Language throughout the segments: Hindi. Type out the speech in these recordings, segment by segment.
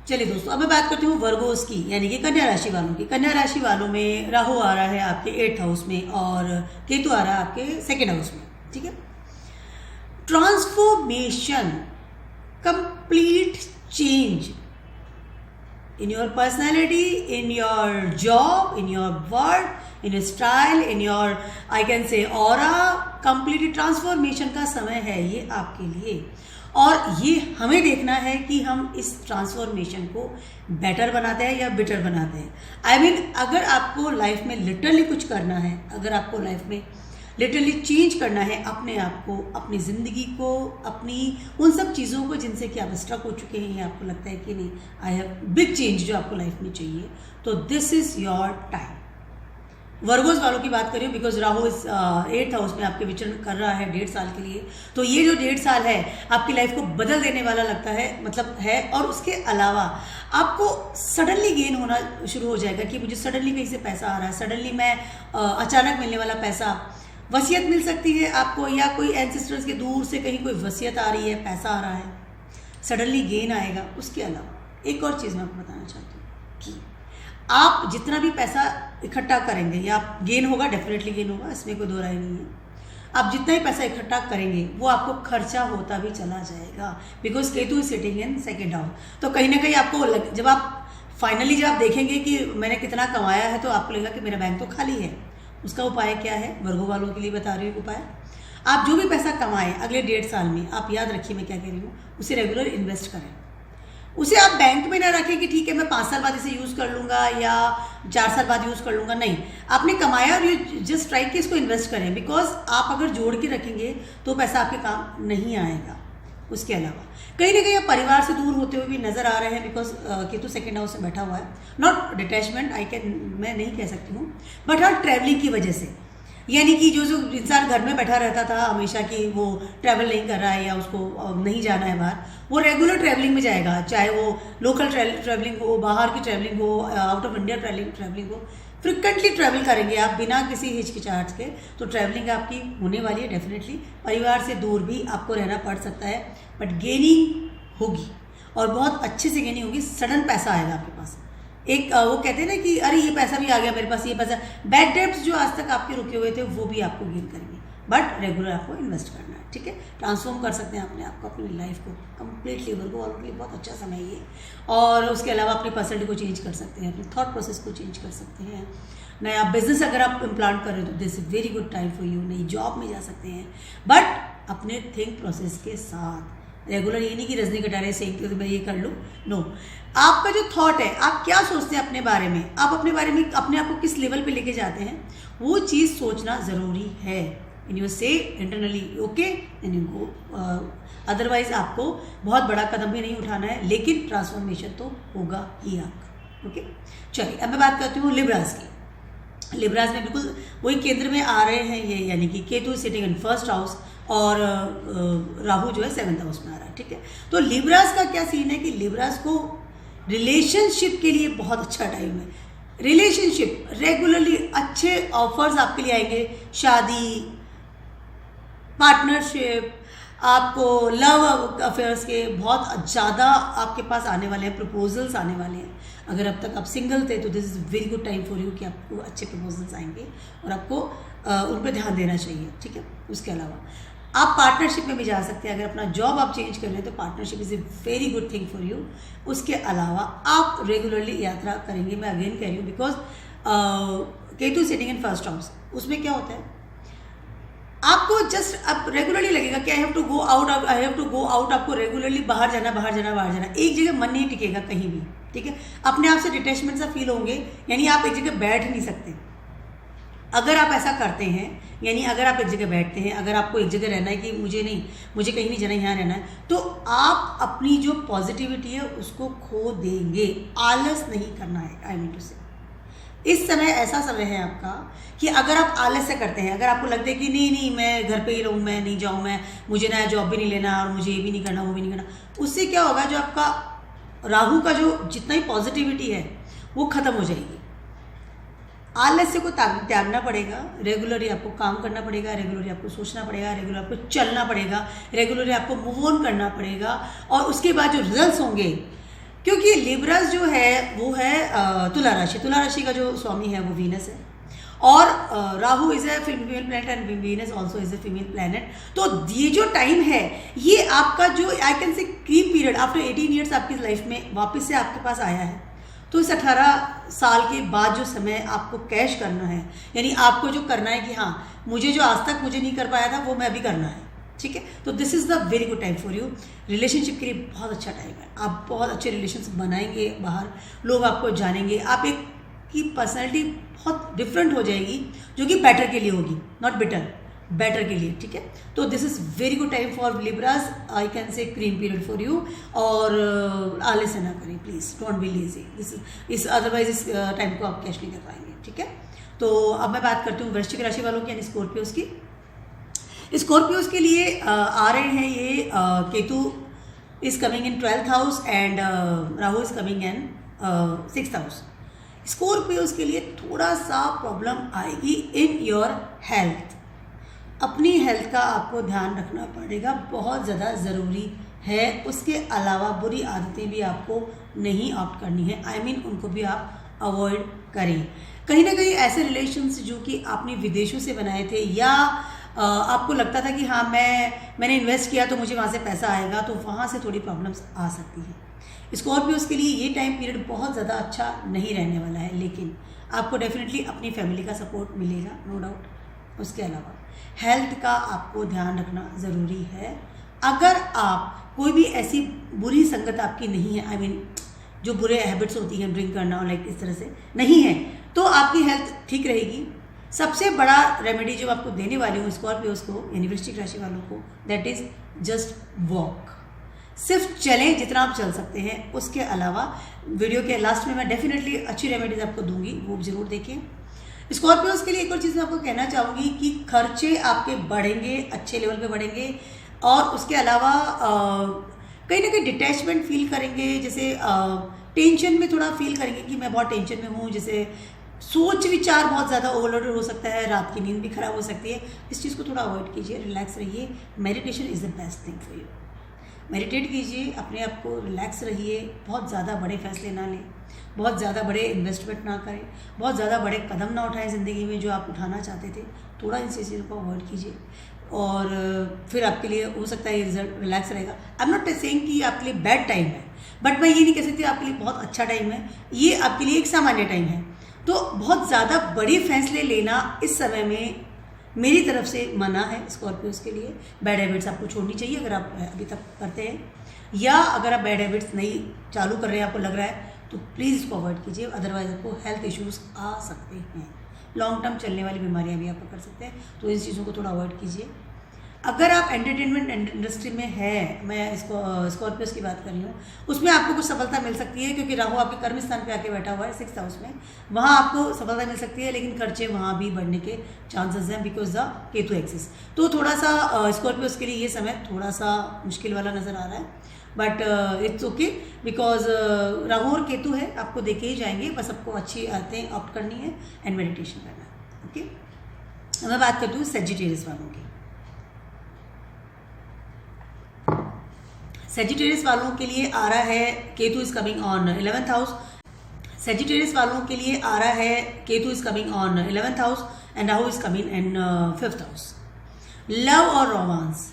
चलिए दोस्तों, अब मैं बात करती हूँ वर्गोस की, यानी कि कन्या राशि वालों की। कन्या राशि वालों में राहु आ रहा है आपके 8th हाउस में और केतु आ रहा है आपके 2nd हाउस में। ठीक है, transformation, complete change in your personality, in your job, in your work, in your style, in your I can say aura, complete transformation का समय है ये आपके लिए। और ये हमें देखना है कि हम इस ट्रांसफॉर्मेशन को बेटर बनाते हैं या बिटर बनाते हैं। आई मीन अगर आपको लाइफ में लिटरली कुछ करना है, अगर आपको लाइफ में लिटरली चेंज करना है अपने आप को, अपनी ज़िंदगी को, अपनी उन सब चीज़ों को जिनसे कि आप स्ट्रक हो चुके हैं या आपको लगता है कि नहीं आई हैव बिग चेंज जो आपको लाइफ में चाहिए, तो this is your time. Virgo's वालों की बात करें, बिकॉज राहु इस 8th हाउस में आपके विचरण कर रहा है 1.5 साल के लिए, तो ये जो 1.5 साल है आपकी लाइफ को बदल देने वाला लगता है, मतलब है। और उसके अलावा आपको सडनली गेन होना शुरू हो जाएगा कि मुझे सडनली कहीं से पैसा आ रहा है, सडनली मैं अचानक मिलने वाला पैसा, वसीयत मिल सकती है आपको, या कोई एंसेस्टर्स के दूर से कहीं कोई वसीयत आ रही है, पैसा आ रहा है, सडनली गेन आएगा। उसके अलावा एक और चीज़ मैं आपको बताना चाहती हूँ कि आप जितना भी पैसा इकट्ठा करेंगे या गेन होगा, डेफिनेटली गेन होगा, इसमें कोई दो राय नहीं है। आप जितना ही पैसा इकट्ठा करेंगे वो आपको खर्चा होता भी चला जाएगा, because Ketu is sitting in 2nd house. तो कहीं ना कहीं आपको जब आप फाइनली जब आप देखेंगे कि मैंने कितना कमाया है, तो आपको लगेगा कि मेरा बैंक तो खाली है। उसका उपाय क्या है, वर्गो वालों के लिए बता रही हूँ उपाय। आप जो भी पैसा कमाएं अगले 1.5 साल में, आप याद रखिए मैं क्या कह रही हूँ, उसे रेगुलर इन्वेस्ट करें। उसे आप बैंक में ना रखें कि ठीक है मैं 5 साल बाद इसे यूज़ कर लूँगा या 4 साल बाद यूज़ कर लूँगा। नहीं, आपने कमाया और ये जस्ट ट्राई कि इसको इन्वेस्ट करें, बिकॉज आप अगर जोड़ के रखेंगे तो पैसा आपके काम नहीं आएगा। उसके अलावा कहीं ना कहीं आप परिवार से दूर होते हुए भी नजर आ रहे हैं, बिकॉज केतु 2nd हाउस में बैठा हुआ है। नॉट डिटैचमेंट मैं नहीं कह सकती हूँ, बट हाँ ट्रैवलिंग की वजह से, यानी कि जो इंसान घर में बैठा रहता था हमेशा कि वो ट्रैवल नहीं कर रहा है या उसको नहीं जाना है बाहर, वो रेगुलर ट्रैवलिंग में जाएगा, चाहे वो लोकल ट्रैवलिंग हो, बाहर की ट्रैवलिंग हो, आउट ऑफ इंडिया ट्रैवलिंग हो, फ्रिक्वेंटली ट्रैवल करेंगे आप बिना किसी हिचकिचाहट के, तो ट्रैवलिंग आपकी होने वाली है डेफिनेटली। परिवार से दूर भी आपको रहना पड़ सकता है, बट गेनिंग होगी और बहुत अच्छे से गेनिंग होगी। सडन पैसा आएगा आपके पास, एक वो कहते हैं ना कि अरे ये पैसा भी आ गया मेरे पास, ये पैसा। बैड डेब्ट्स जो आज तक आपके रुके हुए थे वो भी आपको गेन करेंगे, बट रेगुलर आपको इन्वेस्ट करना है। ठीक है, ट्रांसफॉर्म कर सकते हैं अपने आप को, अपनी लाइफ को कंप्लीटली। वर्गो वालों के लिए बहुत अच्छा समय ये। और उसके अलावा अपनी पर्सनैलिटी को चेंज कर सकते हैं, अपने थॉट प्रोसेस को चेंज कर सकते हैं। नया बिजनेस अगर आप इम्प्लांट कर रहे हो तो this is very good time for you. नई जॉब में जा सकते हैं, बट अपने थिंक प्रोसेस के साथ। रेगुलर ये नहीं कि रजनी कटारे से तो मैं ये कर लूँ, नो। आपका जो थॉट है, आप क्या सोचते हैं अपने बारे में, आप अपने बारे में अपने आप को किस लेवल पे लेके जाते हैं, वो चीज़ सोचना ज़रूरी है। एंड यू से internally okay and you go, otherwise आपको बहुत बड़ा कदम भी नहीं उठाना है, लेकिन ट्रांसफॉर्मेशन तो होगा ही आपका। ओके, चलिए अब मैं बात करती हूँ लिब्रास की। लिब्रास में बिल्कुल वही केंद्र में आ रहे हैं ये, यानी कि Ketu sitting in 1st house और राहु जो है 7th हाउस में आ रहा है। ठीक है, तो लिब्रास का क्या सीन है कि लिब्रास को रिलेशनशिप के लिए बहुत अच्छा टाइम है। रिलेशनशिप रेगुलरली अच्छे ऑफर्स आपके लिए आएंगे, शादी, पार्टनरशिप, आपको लव अफेयर्स के बहुत ज़्यादा आपके पास आने वाले हैं, प्रपोजल्स आने वाले हैं। अगर अब तक आप सिंगल थे तो this is very good time for you कि आपको अच्छे प्रपोजल्स आएंगे और आपको उन पर ध्यान देना चाहिए। ठीक है, उसके अलावा आप पार्टनरशिप में भी जा सकते हैं। अगर अपना जॉब आप चेंज कर रहे हैं तो partnership is a very good thing for you. उसके अलावा आप रेगुलरली यात्रा करेंगे, मैं अगेन कह रही हूँ, because Ketu sitting in 1st house, उसमें क्या होता है आपको जस्ट अब रेगुलरली लगेगा कि I have to go out, आपको रेगुलरली बाहर जाना, एक जगह मन नहीं टिकेगा कहीं भी। ठीक है, अपने आप से डिटैचमेंट सा फील होंगे, यानी आप एक जगह बैठ नहीं सकते। अगर आप ऐसा करते हैं, यानी अगर आप एक जगह बैठते हैं, अगर आपको एक जगह रहना है कि मुझे कहीं नहीं जाना, यहाँ रहना है, तो आप अपनी जो पॉजिटिविटी है उसको खो देंगे। आलस नहीं करना है, आई मीन टू से इस समय ऐसा समय है आपका कि अगर आप आलस्य करते हैं, अगर आपको लगता है कि नहीं मैं घर पे ही रहूँ, मैं नहीं जाऊँ, मुझे नया जॉब भी नहीं लेना और मुझे ये भी नहीं करना वो भी नहीं करना, उससे क्या होगा, जो आपका राहु का जो जितना ही पॉजिटिविटी है वो खत्म हो जाएगी। आलस्य को त्यागना पड़ेगा, रेगुलरली आपको काम करना पड़ेगा, रेगुलरली आपको सोचना पड़ेगा, रेगुलर आपको चलना पड़ेगा, रेगुलरली आपको मूव ऑन करना पड़ेगा। और उसके बाद जो रिजल्ट्स होंगे क्योंकि लिब्रास जो है वो है तुला राशि। तुला राशि का जो स्वामी है वो वीनस है, और Rahu is a female planet and Venus also is a female planet. तो ये जो टाइम है ये आपका जो आई कैन से क्रीम पीरियड आफ्टर 18 ईयर्स आपकी लाइफ में वापस से आपके पास आया है। तो इस 18 साल के बाद जो समय आपको कैश करना है, यानी आपको जो करना है कि हाँ मुझे जो आज तक मुझे नहीं कर पाया था वो मैं अभी करना है, ठीक है। तो this is the very good time for you. Relationship के लिए बहुत अच्छा टाइम है, आप बहुत अच्छे रिलेशनशिप बनाएंगे, बाहर लोग आपको जानेंगे, आप एक की पर्सनैलिटी बहुत डिफरेंट हो जाएगी जो कि बेटर के लिए होगी, नॉट बेटर, बेटर के लिए, ठीक है। तो this is very good time for Libras, I can से क्रीम पीरियड फॉर यू। और आलस्य ना करें प्लीज़, डोंट बी लेजी, इस अदरवाइज इस टाइम को आप कैश नहीं कर पाएंगे, ठीक है। तो अब मैं बात करती हूँ वृश्चिक राशि वालों की यानी स्कॉर्पियोज की। स्कॉर्पियोज के लिए आ रहे हैं ये Ketu is coming in 12th house and Rahu is coming in 6th house. Scorpios के लिए थोड़ा सा प्रॉब्लम आएगी इन योर हेल्थ। अपनी हेल्थ का आपको ध्यान रखना पड़ेगा, बहुत ज़्यादा ज़रूरी है। उसके अलावा बुरी आदतें भी आपको नहीं ऑप्ट करनी है, आई मीन उनको भी आप अवॉइड करें। कहीं ना कहीं ऐसे रिलेशंस जो कि आपने विदेशों से बनाए थे या आपको लगता था कि हाँ मैंने इन्वेस्ट किया तो मुझे वहाँ से पैसा आएगा, तो वहाँ से थोड़ी प्रॉब्लम्स आ सकती हैं। स्कॉर्पियोज के लिए ये टाइम पीरियड बहुत ज़्यादा अच्छा नहीं रहने वाला है, लेकिन आपको डेफिनेटली अपनी फैमिली का सपोर्ट मिलेगा, नो डाउट। उसके अलावा हेल्थ का आपको ध्यान रखना ज़रूरी है। अगर आप कोई भी ऐसी बुरी संगत आपकी नहीं है, आई मीन जो बुरे हैबिट्स होती हैं ड्रिंक करना और लाइक इस तरह से नहीं है, तो आपकी हेल्थ ठीक रहेगी। सबसे बड़ा रेमेडी जो आपको देने वाली हूँ स्कॉर्पियोज को यानी वृश्चिक राशि वालों को, दैट इज़ जस्ट वॉक। सिर्फ चलें जितना आप चल सकते हैं। उसके अलावा वीडियो के लास्ट में मैं डेफिनेटली अच्छी रेमेडीज आपको दूंगी, वो ज़रूर देखें। स्कॉर्पियोज के लिए एक और चीज़ मैं आपको कहना चाहूँगी कि खर्चे आपके बढ़ेंगे, अच्छे लेवल पे बढ़ेंगे, और उसके अलावा कहीं ना कहीं डिटैचमेंट फील करेंगे, जैसे टेंशन में थोड़ा फील करेंगे कि मैं बहुत टेंशन में हूँ, जैसे सोच विचार बहुत ज़्यादा ओवरलोडेड हो सकता है, रात की नींद भी खराब हो सकती है। इस चीज़ को थोड़ा अवॉइड कीजिए, रिलैक्स रहिए। Meditation is the best thing for you. Meditate कीजिए, अपने आप को रिलैक्स रहिए, बहुत ज़्यादा बड़े फैसले ना लें, बहुत ज़्यादा बड़े इन्वेस्टमेंट ना करें, बहुत ज़्यादा बड़े कदम ना उठाएं ज़िंदगी में जो आप उठाना चाहते थे। थोड़ा इन चीज़ों को अवॉइड कीजिए और फिर आपके लिए हो सकता है ये रिजल्ट रिलैक्स रहेगा। आई एम नॉट सेइंग कि आपके लिए बैड टाइम है, बट मैं ये नहीं कह सकती आपके लिए बहुत अच्छा टाइम है, ये आपके लिए एक सामान्य टाइम है। तो बहुत ज़्यादा बड़े फैसले लेना इस समय में मेरी तरफ से मना है स्कॉर्पियोज के लिए। बैड हैबिट्स आपको छोड़नी चाहिए अगर आप अभी तक करते हैं, या अगर आप बैड हैबिट्स नहीं चालू कर रहे हैं, आपको लग रहा है, तो प्लीज़ इसको अवॉइड कीजिए, अदरवाइज आपको हेल्थ इश्यूज़ आ सकते हैं। लॉन्ग टर्म चलने वाली बीमारियां भी आप कर सकते हैं, तो इन चीज़ों को थोड़ा अवॉइड कीजिए। अगर आप एंटरटेनमेंट इंडस्ट्री में है, मैं इसको स्कॉर्पियोज की बात कर रही हूँ, उसमें आपको कुछ सफलता मिल सकती है, क्योंकि राहु आपके कर्म स्थान पे आके बैठा हुआ है 6th हाउस में, वहाँ आपको सफलता मिल सकती है, लेकिन खर्चे वहाँ भी बढ़ने के चांसेस हैं बिकॉज द केतु एक्सिस। तो थोड़ा सा स्कॉर्पियोज के लिए ये समय थोड़ा सा मुश्किल वाला नज़र आ रहा है, but it's okay because Rahu और केतु है, आपको देखे ही जाएंगे। बस आपको अच्छी आदतें ऑप्ट करनी है एंड मेडिटेशन करना है, ओके। मैं बात करती हूँ सेजिटेरियस वालों की। सेजिटेरियस वालों के लिए आ रहा है Ketu is coming on 11th house. Sagittarius वालों के लिए आ रहा है Ketu is coming on 11th house and Rahu is coming in 5th house. Love और रोमांस,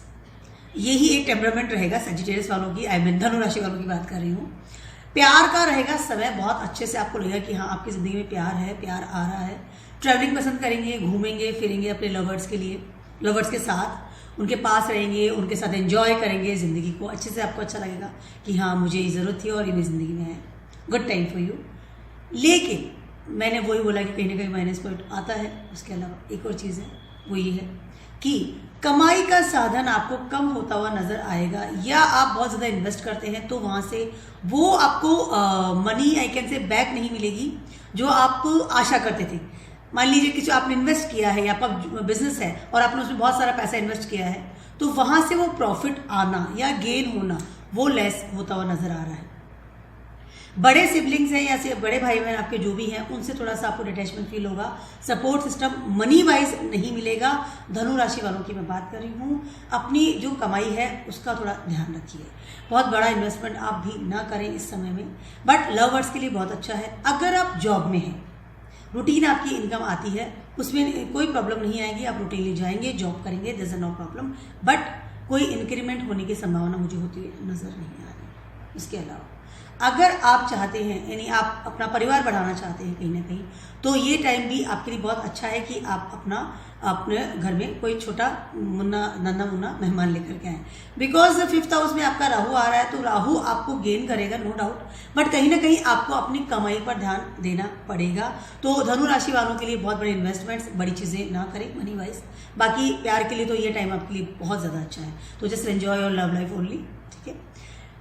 यही एक टेम्परामेंट रहेगा सेजिटेरियस वालों की। आई मीन धनु राशि वालों की बात कर रही हूँ। प्यार का रहेगा समय, बहुत अच्छे से आपको लगेगा कि हाँ आपकी ज़िंदगी में प्यार है, प्यार आ रहा है। ट्रैवलिंग पसंद करेंगे, घूमेंगे फिरेंगे अपने लवर्स के लिए, लवर्स के साथ उनके पास रहेंगे, उनके साथ एंजॉय करेंगे ज़िंदगी को। अच्छे से आपको अच्छा लगेगा कि हाँ मुझे ये ज़रूरत थी और ये मेरी ज़िंदगी में है। Good time for you. लेकिन मैंने वही बोला कि कहीं ना कहीं माइनस पॉइंट आता है। उसके अलावा एक और चीज़ है, वो ये है कि कमाई का साधन आपको कम होता हुआ नज़र आएगा, या आप बहुत ज़्यादा इन्वेस्ट करते हैं तो वहाँ से वो आपको मनी आई कैन से बैक नहीं मिलेगी जो आप आशा करते थे। मान लीजिए कि जो आपने इन्वेस्ट किया है या आपका बिजनेस है और आपने उसमें बहुत सारा पैसा इन्वेस्ट किया है, तो वहाँ से वो प्रॉफिट आना या गेन होना वो लेस होता हुआ नज़र आ रहा है। बड़े सिबलिंग्स हैं या बड़े भाई बहन आपके जो भी हैं उनसे थोड़ा सा आपको डिटैचमेंट फील होगा। सपोर्ट सिस्टम मनी वाइज नहीं मिलेगा। धनु राशि वालों की मैं बात कर रही हूँ, अपनी जो कमाई है उसका थोड़ा ध्यान रखिए। बहुत बड़ा इन्वेस्टमेंट आप भी ना करें इस समय में, बट लवर्स के लिए बहुत अच्छा है। अगर आप जॉब में हैं, रूटीन आपकी इनकम आती है, उसमें कोई प्रॉब्लम नहीं आएगी, आप रूटीनली जाएंगे, जॉब करेंगे, this is no problem. But कोई इंक्रीमेंट होने की संभावना मुझे होती नजर नहीं आ रही। इसके अलावा अगर आप चाहते हैं, यानी आप अपना परिवार बढ़ाना चाहते हैं कहीं ना कहीं, तो ये टाइम भी आपके लिए बहुत अच्छा है कि आप अपने घर में कोई छोटा मुन्ना नन्ना मुन्ना मेहमान लेकर के आए। बिकॉज 5th हाउस में आपका राहु आ रहा है, तो राहु आपको गेन करेगा नो डाउट, बट कहीं ना कहीं आपको अपनी कमाई पर ध्यान देना पड़ेगा। तो धनु राशि वालों के लिए बहुत बड़े इन्वेस्टमेंट्स, बड़ी चीज़ें ना करें मनी वाइज। बाकी प्यार के लिए तो ये टाइम आपके लिए बहुत ज़्यादा अच्छा है, तो just enjoy your love life only. ठीक है,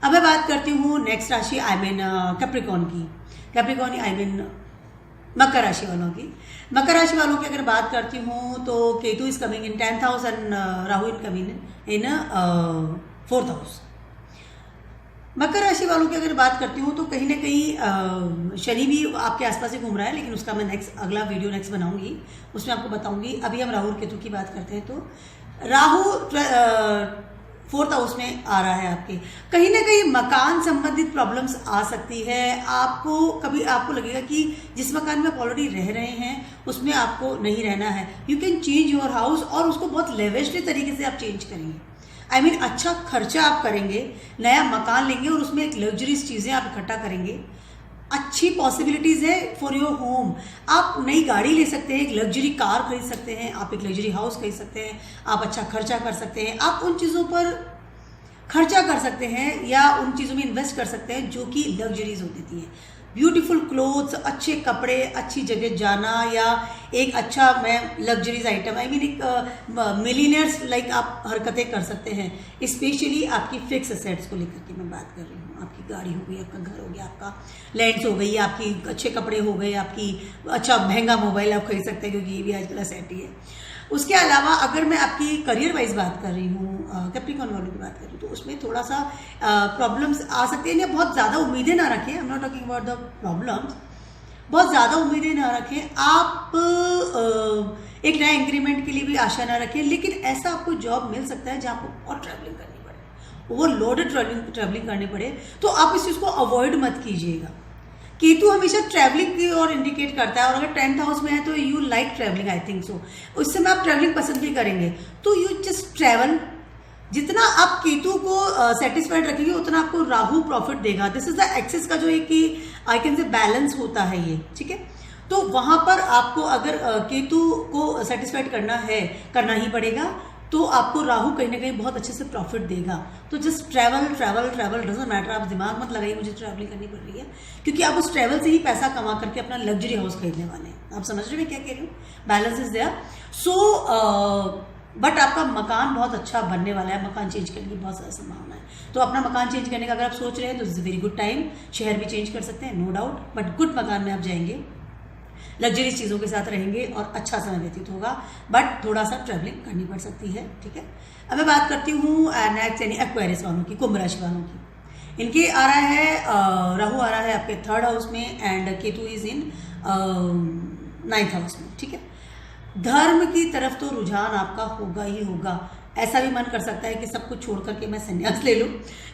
अब मैं बात करती हूँ नेक्स्ट राशि, आई मीन कैप्रिकॉर्न की। कैप्रिकॉर्न आई मीन मकर राशि वालों की। मकर राशि वालों की अगर बात करती हूँ तो Ketu is coming in 10th house and Rahu in coming in 4th house. मकर राशि वालों की अगर बात करती हूँ तो कहीं ना कहीं शनि भी आपके आसपास ही घूम रहा है, लेकिन उसका मैं अगला वीडियो नेक्स्ट बनाऊंगी, उसमें आपको बताऊंगी। अभी हम राहु और केतु की बात करते हैं, तो राहु 4th हाउस में आ रहा है आपके। कहीं ना कहीं मकान संबंधित प्रॉब्लम्स आ सकती है। आपको लगेगा कि जिस मकान में आप ऑलरेडी रह रहे हैं उसमें आपको नहीं रहना है। You can change your house, और उसको बहुत लेविशली तरीके से आप चेंज करेंगे। आई मीन अच्छा खर्चा आप करेंगे, नया मकान लेंगे और उसमें एक लग्जरीज चीज़ें आप इकट्ठा करेंगे। अच्छी पॉसिबिलिटीज है फॉर योर होम। आप नई गाड़ी ले सकते हैं, एक लग्जरी कार खरीद सकते हैं, आप एक लग्जरी हाउस खरीद सकते हैं, आप अच्छा खर्चा कर सकते हैं, आप उन चीज़ों पर खर्चा कर सकते हैं या उन चीज़ों में इन्वेस्ट कर सकते हैं जो कि लग्जरीज हो देती हैं। ब्यूटीफुल क्लोथ्स, अच्छे कपड़े, अच्छी जगह जाना, या एक अच्छा लग्जरीज आइटम, आई मीन एक मिलीनियर्स लाइक आप हरकतें कर सकते हैं। स्पेशली आपकी फिक्स एसेट्स को लेकर के मैं बात कर रही हूँ। आपकी गाड़ी हो गई, आपका घर हो गया, आपका लैंड्स हो गई, आपकी अच्छे कपड़े हो गए, आपकी अच्छा महंगा मोबाइल आप खरीद सकते हैं, क्योंकि ये भी आजकल सेट ही है। उसके अलावा अगर मैं आपकी करियर वाइज बात कर रही हूँ, कैप्रिकॉर्न वालों की बात कर रही हूँ, तो उसमें थोड़ा सा प्रॉब्लम्स आ सकती है। बहुत ज़्यादा उम्मीदें ना रखें, I am not talking about the problems. बहुत ज़्यादा उम्मीदें ना रखें आप, एक नया इंक्रीमेंट के लिए भी आशा ना रखें, लेकिन ऐसा आपको जॉब मिल सकता है जहाँ आपको और ट्रैवलिंग करनी पड़े, ओवरलोडेड ट्रैवलिंग करनी पड़े, तो आप इस चीज़ को अवॉइड मत कीजिएगा। केतु हमेशा ट्रैवलिंग की ओर इंडिकेट करता है, और अगर 10th हाउस में है तो you like travelling, I think so. उस समय आप ट्रैवलिंग पसंद भी करेंगे, तो यू जस्ट ट्रैवल। जितना आप केतु को सेटिस्फाइड रखेंगे उतना आपको राहु प्रॉफिट देगा। दिस इज द एक्सेस का जो एक कि आई कैन से बैलेंस होता है ये, ठीक है। तो वहां पर आपको अगर केतु को सेटिस्फाइड करना ही पड़ेगा, तो आपको राहु कहीं ना कहीं बहुत अच्छे से प्रॉफिट देगा। तो just travel travel travel, doesn't matter. आप दिमाग मत लगाइए मुझे ट्रैवलिंग करनी पड़ रही है, क्योंकि आप उस ट्रैवल से ही पैसा कमा करके अपना लग्जरी हाउस खरीदने वाले हैं। आप समझ रहे हैं क्या कह रही हूँ? Balance is there. So but आपका मकान बहुत अच्छा बनने वाला है, मकान चेंज करने की बहुत ज़्यादा संभावना है। तो अपना मकान चेंज करने का अगर आप सोच रहे हैं तो इट्स वेरी गुड टाइम। शहर भी चेंज कर सकते हैं, नो डाउट, बट गुड मकान में आप जाएंगे, लग्जरी चीज़ों के साथ रहेंगे और अच्छा समय व्यतीत होगा, बट थोड़ा सा ट्रैवलिंग करनी पड़ सकती है, ठीक है। अब मैं बात करती हूँ नेक्स्ट यानी एक्वेरियस वालों की, कुंभ राशि वालों की। इनके आ रहा है राहु आ रहा है आपके 3rd हाउस में and Ketu is in 9th house में, ठीक है। धर्म की तरफ तो रुझान आपका होगा ही होगा। ऐसा भी मन कर सकता है कि सब कुछ छोड़ करके मैं संन्यास ले लूं,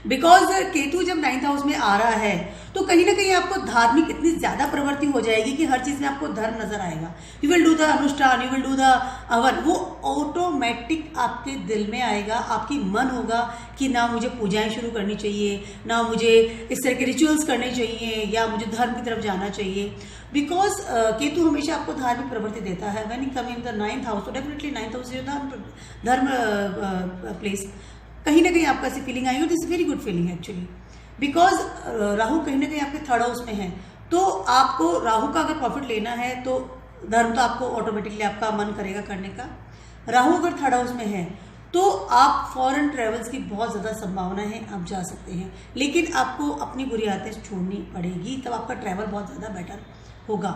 बिकॉज केतु जब 9th हाउस में आ रहा है तो कहीं ना कहीं आपको धार्मिक इतनी ज्यादा प्रवृत्ति हो जाएगी कि हर चीज में आपको धर्म नजर आएगा। यू विल डू द अनुष्ठान, यू विल डू द हवन, वो ऑटोमेटिक आपके दिल में आएगा। आपकी मन होगा कि ना मुझे पूजाएं शुरू करनी चाहिए, ना मुझे इस तरह के रिचुअल्स करने चाहिए, या मुझे धर्म की तरफ जाना चाहिए। बिकॉज केतु हमेशा आपको धार्मिक प्रवृत्ति देता है। When you come in the 9th house, तो डेफिनेटली 9th हाउस इज धर्म प्लेस। कहीं ना कहीं आपको ऐसी फीलिंग आएगी, this very good feeling actually, because Rahu कहीं ना कहीं आपके 3rd हाउस में है। तो आपको राहु का अगर प्रॉफिट लेना है तो धर्म तो आपको ऑटोमेटिकली आपका मन करेगा करने का। राहु अगर 3rd हाउस में है तो आप फॉरेन ट्रेवल्स की बहुत ज़्यादा संभावना है, आप जा सकते हैं, लेकिन आपको अपनी बुरी आदतें छोड़नी पड़ेगी, तब आपका ट्रैवल बहुत ज़्यादा बेटर होगा।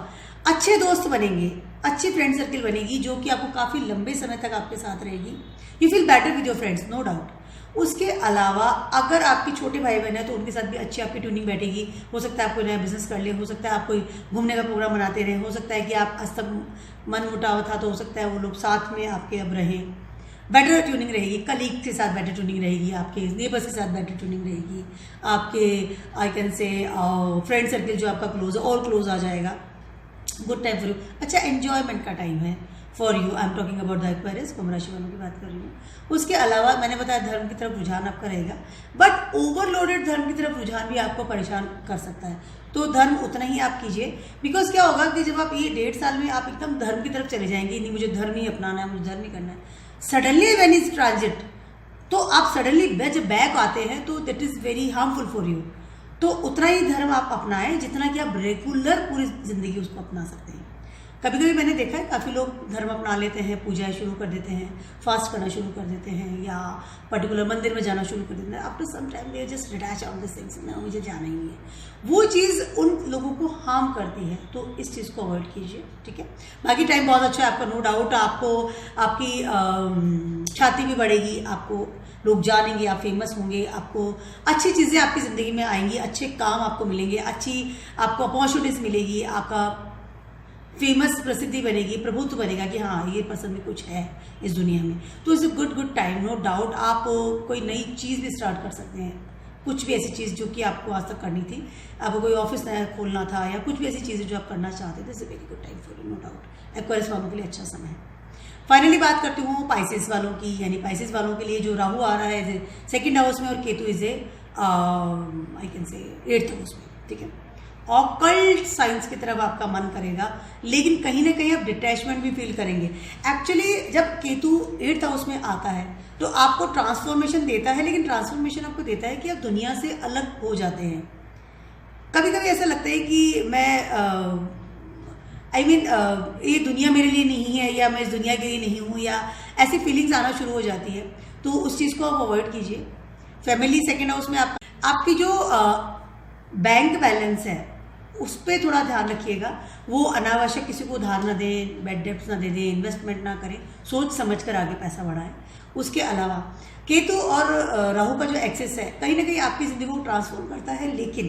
अच्छे दोस्त बनेंगे, अच्छी फ्रेंड सर्किल बनेगी जो कि आपको काफ़ी लंबे समय तक आपके साथ रहेगी। You feel better with your friends, no doubt. उसके अलावा अगर आपके छोटे भाई बहन है तो उनके साथ भी अच्छी आपकी ट्यूनिंग बैठेगी। हो सकता है आप कोई नया बिजनेस कर ले, हो सकता है आप कोई घूमने का प्रोग्राम बनाते रहें, हो सकता है कि आप आज तक मन मुटाव था तो हो सकता है वो लोग साथ में आपके अब रहें। बेटर ट्यूनिंग रहेगी, कलीग के साथ बेटर ट्यूनिंग रहेगी, आपके नेबर्स के साथ बेटर ट्यूनिंग रहेगी, आपके I can say friend circle जो आपका क्लोज है और क्लोज आ जाएगा। गुड टाइम फॉर यू, अच्छा एन्जॉयमेंट का टाइम है for you. I am talking about the Aquarius, कुंभ राशि वालों की बात कर रही हूँ। उसके अलावा मैंने बताया धर्म की तरफ रुझान आपका रहेगा, बट ओवरलोडेड धर्म की तरफ रुझान भी आपको परेशान कर सकता है, तो धर्म उतना ही आप कीजिए। बिकॉज क्या होगा कि जब आप ये 1.5 साल में आप एकदम धर्म की तरफ चले जाएंगे, नहीं मुझे धर्म ही अपनाना है, मुझे धर्म ही करना है, सडनली व्हेन इज ट्रांजिट, तो आप सडनली जब बैक आते हैं तो that is very harmful for you. तो उतना ही धर्म आप अपनाएं जितना कि आप रेगुलर पूरी जिंदगी उसको अपना सकते हैं। कभी कभी मैंने देखा है काफ़ी लोग धर्म अपना लेते हैं, पूजाएं शुरू कर देते हैं, फास्ट करना शुरू कर देते हैं, या पर्टिकुलर मंदिर में जाना शुरू कर देते हैं। After some time they just detach all this things, ना मुझे जाना ही नहीं है। वो चीज़ उन लोगों को हार्म करती है, तो इस चीज़ को अवॉइड कीजिए, ठीक है। बाकी टाइम बहुत अच्छा है आपका, नो डाउट। आपको आपकी छाती भी बढ़ेगी, आपको लोग जानेंगे, आप फेमस होंगे, आपको अच्छी चीज़ें आपकी ज़िंदगी में आएंगी, अच्छे काम आपको मिलेंगे, अच्छी आपको अपॉर्चुनिटीज़ मिलेगी, आपका फेमस प्रसिद्धि बनेगी, प्रभुत्व बनेगा कि हाँ ये पर्सन में कुछ है इस दुनिया में। तो it's a good time, no doubt. आप कोई नई चीज़ भी स्टार्ट कर सकते हैं, कुछ भी ऐसी चीज़ जो कि आपको आज तक करनी थी, आपको कोई ऑफिस नया खोलना था, या कुछ भी ऐसी चीज़ें जो आप करना चाहते थे, it's a very good time for you, no doubt. Aquarius वालों के लिए अच्छा समय है। फाइनली बात करती हूँ पाइसेस वालों की, यानी पाइसेस वालों के लिए जो राहु आ रहा है सेकेंड हाउस में और केतु इज आई कैन से 8th हाउस में, ठीक है। ऑकल्ट साइंस की तरफ आपका मन करेगा, लेकिन कहीं ना कहीं आप डिटैचमेंट भी फील करेंगे। एक्चुअली जब केतु 8th हाउस में आता है तो आपको ट्रांसफॉर्मेशन देता है, लेकिन ट्रांसफॉर्मेशन आपको देता है कि आप दुनिया से अलग हो जाते हैं। कभी कभी ऐसा लगता है कि मैं ये दुनिया मेरे लिए नहीं है, या मैं इस दुनिया के लिए नहीं हूँ, या ऐसी फीलिंग्स आना शुरू हो जाती है, तो उस चीज़ को आप अवॉइड कीजिए। फैमिली सेकेंड हाउस में आपकी जो बैंक बैलेंस है उस पर थोड़ा ध्यान रखिएगा। वो अनावश्यक किसी को उधार ना दें, बैड डेब्ट्स ना दे दें, इन्वेस्टमेंट ना करें, सोच समझ कर आगे पैसा बढ़ाएं। उसके अलावा केतु और राहु का जो एक्सेस है कहीं ना कहीं आपकी ज़िंदगी को ट्रांसफॉर्म करता है, लेकिन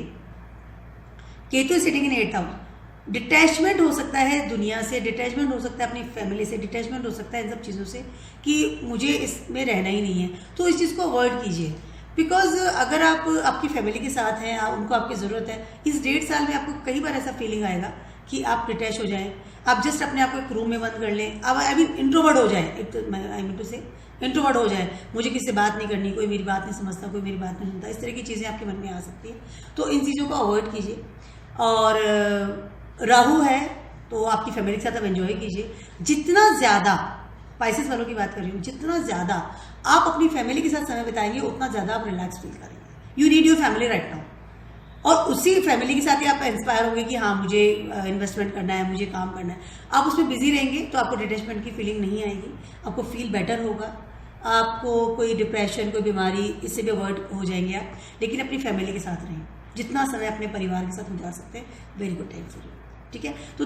Ketu sitting in 8th house, detachment हो सकता है दुनिया से, डिटैचमेंट हो सकता है अपनी फैमिली से, डिटैचमेंट हो सकता है इन सब चीज़ों से कि मुझे इसमें रहना ही नहीं है। तो इस चीज़ को अवॉइड कीजिए, बिकॉज अगर आप आपकी फैमिली के साथ हैं, उनको आपकी ज़रूरत है, इस 1.5 साल में आपको कई बार ऐसा फीलिंग आएगा कि आप डिटैच हो जाएं, आप जस्ट अपने आप को एक रूम में बंद कर लें, अब आई मीन इंट्रोवर्ट हो जाए, आई मीन टू से इंट्रोवर्ट हो जाए, मुझे किसी से बात नहीं करनी, कोई मेरी बात नहीं समझता, कोई मेरी बात नहीं सुनता, इस तरह की चीज़ें आपके मन में आ सकती है। तो इन चीज़ों को अवॉइड कीजिए। और राहु है तो आपकी फैमिली के साथ आप एंजॉय कीजिए। जितना ज़्यादा, पाइसेस वालों की बात कर रही हूँ, जितना ज़्यादा आप अपनी फैमिली के साथ समय बिताएंगे उतना ज़्यादा आप रिलैक्स फील करेंगे। You need your family right now, और उसी फैमिली के साथ ही आप इंस्पायर होंगे कि हाँ मुझे इन्वेस्टमेंट करना है, मुझे काम करना है। आप उसमें बिजी रहेंगे तो आपको डिटैचमेंट की फीलिंग नहीं आएगी, आपको फील बेटर होगा, आपको कोई डिप्रेशन, कोई बीमारी, इससे भी अवॉइड हो जाएंगे आप। लेकिन अपनी फैमिली के साथ रहें, जितना समय अपने परिवार के साथ गुजार सकते हैं, very good time for you, ठीक है। तो